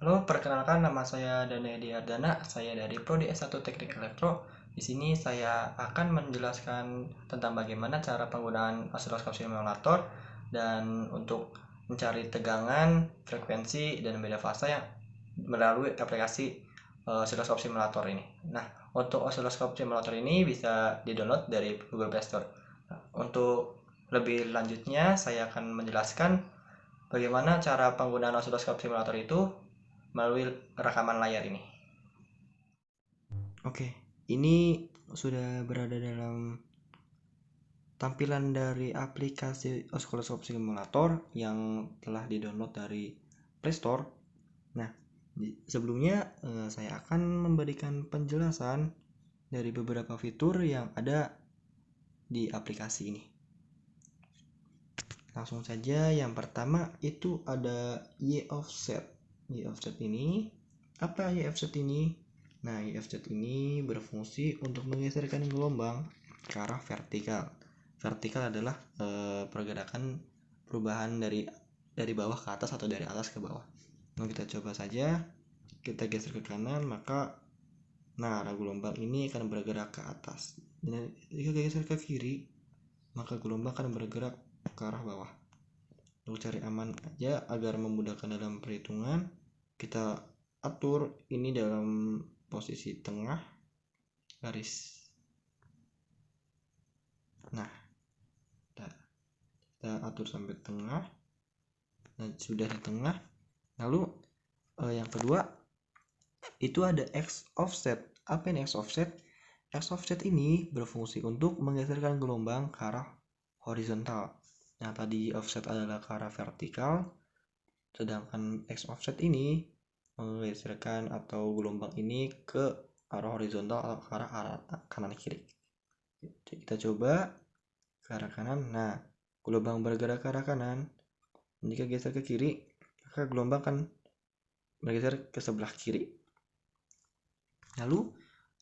Halo, perkenalkan nama saya Dana Edi Ardana. Saya dari Prodi S1 Teknik Elektro. Di sini saya akan menjelaskan tentang bagaimana cara penggunaan osiloskop simulator dan untuk mencari tegangan, frekuensi, dan beda fase yang melalui aplikasi osiloskop simulator ini. Nah, untuk osiloskop simulator ini bisa di-download dari Google Play Store. Nah, untuk lebih lanjutnya, saya akan menjelaskan bagaimana cara penggunaan osiloskop simulator itu melalui rekaman layar ini. Oke, ini sudah berada dalam tampilan dari aplikasi osiloskop simulator yang telah di-download dari Play Store. Nah, sebelumnya saya akan memberikan penjelasan dari beberapa fitur yang ada di aplikasi ini. Langsung saja, yang pertama itu ada Y offset. Y offset ini, apa Y offset ini? Nah, Y offset ini berfungsi untuk menggeserkan gelombang ke arah vertikal. Vertikal adalah pergerakan perubahan dari bawah ke atas atau dari atas ke bawah. Nah, kita coba saja, kita geser ke kanan, maka arah gelombang ini akan bergerak ke atas. Dan jika geser ke kiri, maka gelombang akan bergerak ke arah bawah. Untuk cari aman aja agar memudahkan dalam perhitungan, kita atur ini dalam posisi tengah garis. Nah, kita atur sampai tengah. Nah, sudah di tengah. Lalu yang kedua itu ada X offset. Apa ini X offset? X offset ini berfungsi untuk menggeserkan gelombang ke arah horizontal. Nah, tadi offset adalah ke arah vertikal, sedangkan X offset ini menggeserkan atau gelombang ini ke arah horizontal atau ke arah kanan kiri. Kita coba ke arah kanan. Nah, gelombang bergerak ke arah kanan. Jika geser ke kiri, maka gelombang akan bergeser ke sebelah kiri. Lalu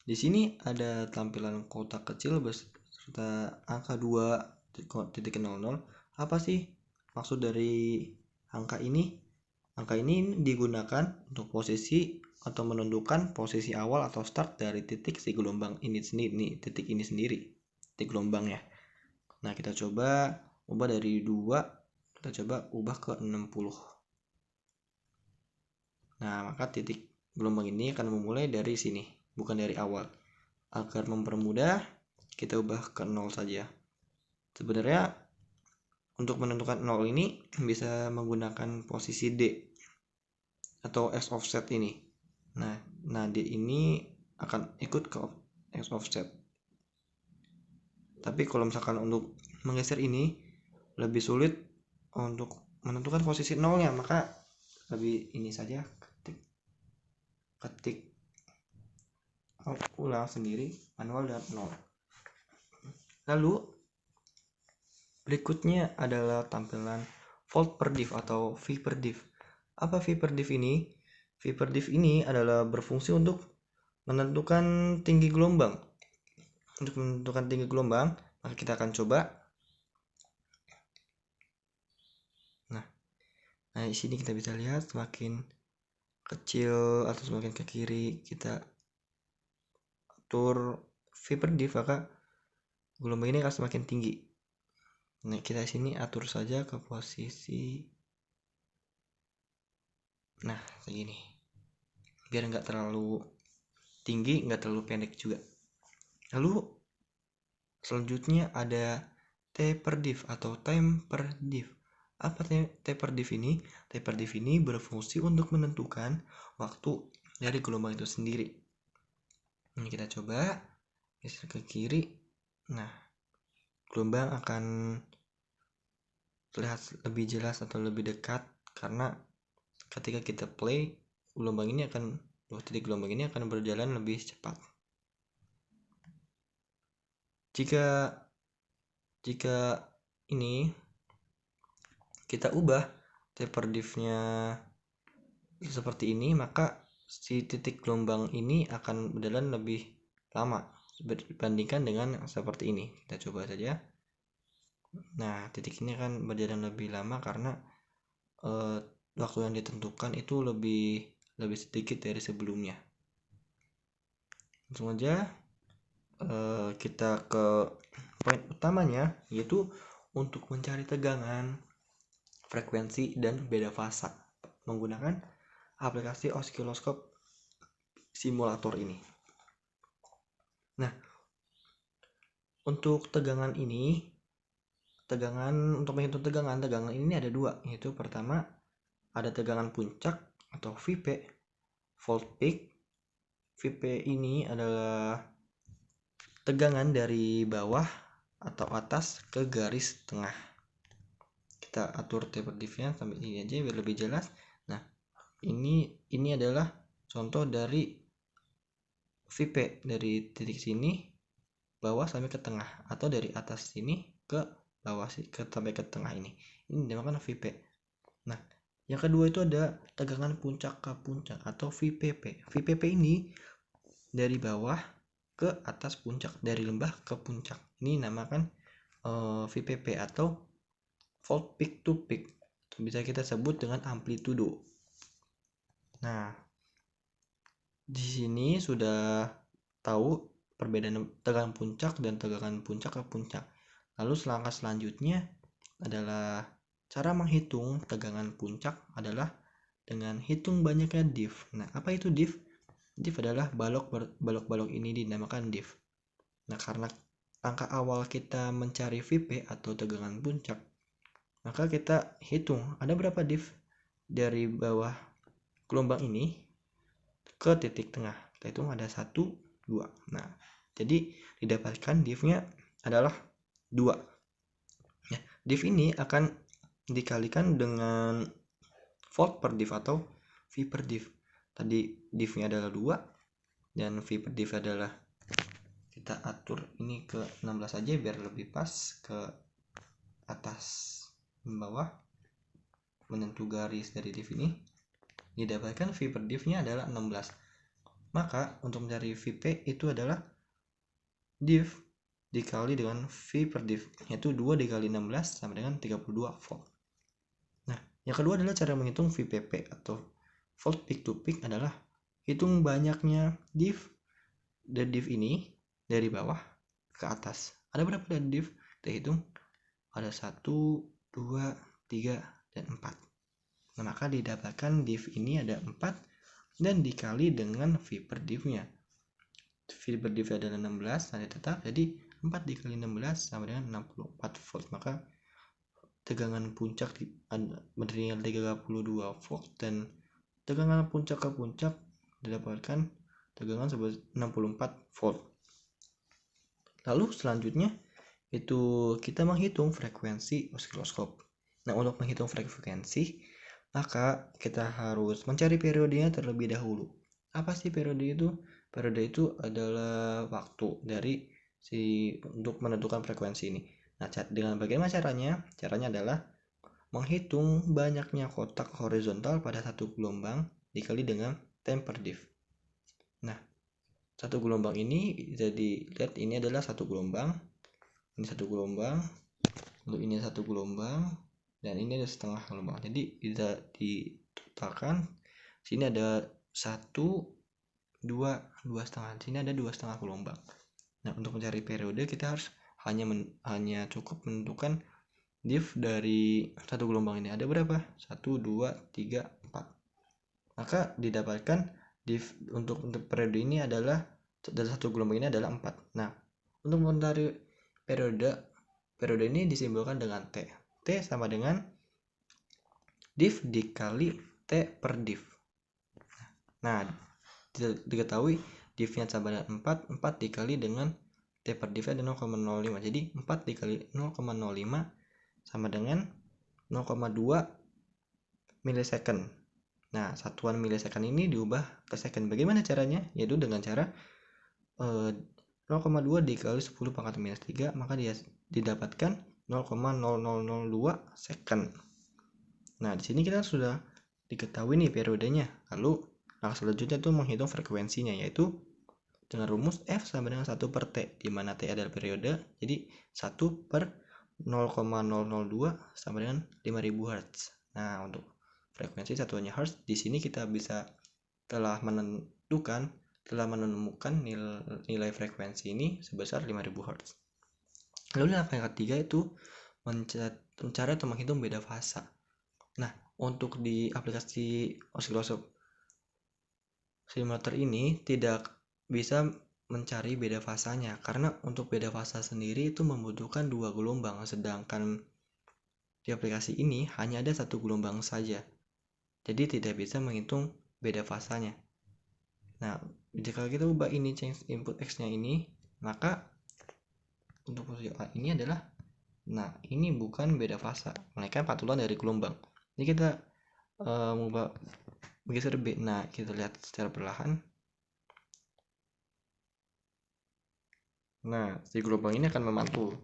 di sini ada tampilan kotak kecil beserta angka 2.00. Apa sih maksud dari angka ini? Angka ini digunakan untuk posisi atau menentukan posisi awal atau start dari titik si gelombang ini sendiri, titik ini sendiri, titik gelombangnya. Nah, kita coba ubah dari 2, kita coba ubah ke 60. Nah, maka titik gelombang ini akan memulai dari sini, bukan dari awal. Agar mempermudah, kita ubah ke 0 saja. Sebenarnya untuk menentukan 0 ini bisa menggunakan posisi D atau X offset ini. Nah D ini akan ikut ke X offset. Tapi kalau misalkan untuk menggeser ini lebih sulit untuk menentukan posisi 0-nya, maka lebih ini saja, ketik ulang sendiri manual dan 0. Lalu berikutnya adalah tampilan volt per diff atau V per diff. Apa V per diff ini? V per diff ini adalah berfungsi untuk menentukan tinggi gelombang. Untuk menentukan tinggi gelombang, maka kita akan coba. Nah, di sini kita bisa lihat semakin kecil atau semakin ke kiri kita atur V per diff, maka gelombang ini akan semakin tinggi. Nah, kita sini atur saja ke posisi segini, biar nggak terlalu tinggi, nggak terlalu pendek juga. Lalu selanjutnya ada T per diff atau time per diff. Apa T per diff ini? T per diff ini berfungsi untuk menentukan waktu dari gelombang itu sendiri. Ini kita coba geser ke kiri. Nah, gelombang akan terlihat lebih jelas atau lebih dekat karena ketika kita play, titik gelombang ini akan berjalan lebih cepat. Jika ini kita ubah T per diff-nya seperti ini, maka si titik gelombang ini akan berjalan lebih lama dibandingkan dengan seperti ini. Kita coba saja. Nah, titik ini akan berjalan lebih lama karena waktu yang ditentukan itu lebih lebih sedikit dari sebelumnya. Langsung aja kita ke poin utamanya, yaitu untuk mencari tegangan, frekuensi, dan beda fasa menggunakan aplikasi osiloskop simulator ini. Nah, untuk tegangan untuk menghitung tegangan ini ada dua, yaitu pertama ada tegangan puncak atau VP, volt peak. VP ini adalah tegangan dari bawah atau atas ke garis tengah. Kita atur taper diff-nya sampai ini aja biar lebih jelas. Nah, ini adalah contoh dari VP dari titik sini bawah sampai ke tengah, atau dari atas sini ke bawah sampai ke tengah ini. Ini dinamakan VP. Nah, yang kedua itu ada tegangan puncak ke puncak atau VPP. VPP ini dari bawah ke atas puncak, dari lembah ke puncak. Ini namakan VPP atau volt peak to peak. Bisa kita sebut dengan amplitudo. Nah, di sini sudah tahu perbedaan tegangan puncak dan tegangan puncak ke puncak. Lalu langkah selanjutnya adalah cara menghitung tegangan puncak adalah dengan hitung banyaknya diff. Nah, apa itu diff? Diff adalah balok ini dinamakan diff. Nah, karena angka awal kita mencari VP atau tegangan puncak, maka kita hitung ada berapa diff dari bawah gelombang ini ke titik tengah. Kita hitung ada 1, 2. Nah, jadi didapatkan diff-nya adalah 2. Ya, diff ini akan dikalikan dengan volt per diff atau V per diff. Tadi diff-nya adalah 2 dan V per diff adalah, kita atur ini ke 16 aja biar lebih pas, ke atas bawah menyentuh garis dari diff ini. Didapatkan V per diff-nya adalah 16. Maka untuk mencari VP itu adalah diff dikali dengan V per diff, yaitu 2 dikali 16 sama dengan 32 volt. Nah, yang kedua adalah cara menghitung VPP atau volt peak to peak adalah hitung banyaknya diff. Dan diff ini dari bawah ke atas. Ada berapa diff? Kita hitung ada 1, 2, 3, dan 4. Nah, maka didapatkan diff ini ada 4 dan dikali dengan V per diff-nya. V per diff adalah 16, nanti tetap, jadi 4 dikali 16 sama dengan 64 volt. Maka tegangan puncak bernilai 32 volt dan tegangan puncak ke puncak didapatkan tegangan sebesar 64 volt. Lalu selanjutnya itu kita menghitung frekuensi osiloskop. Nah, untuk menghitung frekuensi, maka kita harus mencari periodenya terlebih dahulu. Apa sih periode itu? Periode itu adalah waktu dari untuk menentukan frekuensi ini. Nah, dengan bagaimana caranya? Caranya adalah menghitung banyaknya kotak horizontal pada satu gelombang dikali dengan time per diff. Nah, satu gelombang ini bisa dilihat, ini adalah satu gelombang, ini satu gelombang, lalu ini satu gelombang, dan ini ada setengah gelombang. Jadi bisa ditotalkan, sini ada 1, 2 setengah, sini ada 2 setengah gelombang. Nah, untuk mencari periode kita harus hanya cukup menentukan diff dari satu gelombang ini ada berapa? 1, 2, 3, 4. Maka didapatkan diff untuk periode ini adalah dari satu gelombang ini adalah 4. Nah, untuk mencari periode ini disimbolkan dengan T. T sama dengan diff dikali T per diff. Nah, diketahui diff-nya sama dengan 4 dikali dengan T per diff ada 0,05. Jadi 4 dikali 0,05 sama dengan 0,2 milisecond. Nah, satuan milisecond ini diubah ke second. Bagaimana caranya? Yaitu dengan cara 0,2 dikali 10 pangkat minus 3, maka dia didapatkan 0,0002 second. Nah, di sini kita sudah diketahui nih periodenya. Lalu langkah selanjutnya itu menghitung frekuensinya, yaitu dengan rumus F sama dengan 1 per T, di mana T adalah periode. Jadi 1 per 0,002 sama dengan 5000 Hz. Nah, untuk frekuensi satuannya Hz, di sini kita bisa telah menemukan nilai frekuensi ini sebesar 5000 Hz. Lalu langkah yang ketiga itu mencari atau menghitung beda fasa. Nah, untuk di aplikasi osiloskop simulator ini tidak bisa mencari beda fasanya, karena untuk beda fasa sendiri itu membutuhkan 2 gelombang, sedangkan di aplikasi ini hanya ada 1 gelombang saja. Jadi tidak bisa menghitung beda fasanya. Nah, jika kita ubah ini change input X-nya ini, maka untuk posisi A ini adalah, nah ini bukan beda fasa, melainkan pantulan dari gelombang. Jadi kita mengubah bergeser B. Nah, kita lihat secara perlahan. Nah, si gelombang ini akan memantul.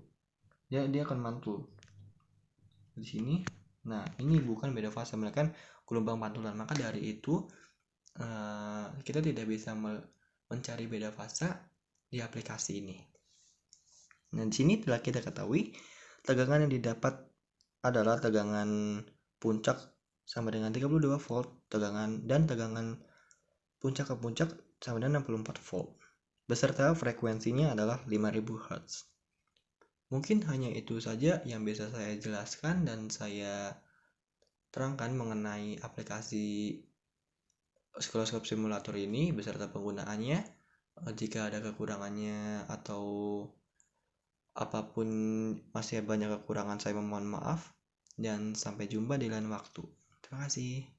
Dia akan mantul di sini. Nah, ini bukan beda fasa, melainkan gelombang pantulan. Maka dari itu kita tidak bisa mencari beda fasa di aplikasi ini. Nah, di sini telah kita ketahui tegangan yang didapat adalah tegangan puncak sama dengan 32 volt, tegangan puncak ke puncak sama dengan 64 volt. Beserta frekuensinya adalah 5000 Hz. Mungkin hanya itu saja yang bisa saya jelaskan dan saya terangkan mengenai aplikasi osiloskop simulator ini beserta penggunaannya. Jika ada kekurangannya atau apapun masih banyak kekurangan, saya memohon maaf dan sampai jumpa di lain waktu. Terima kasih.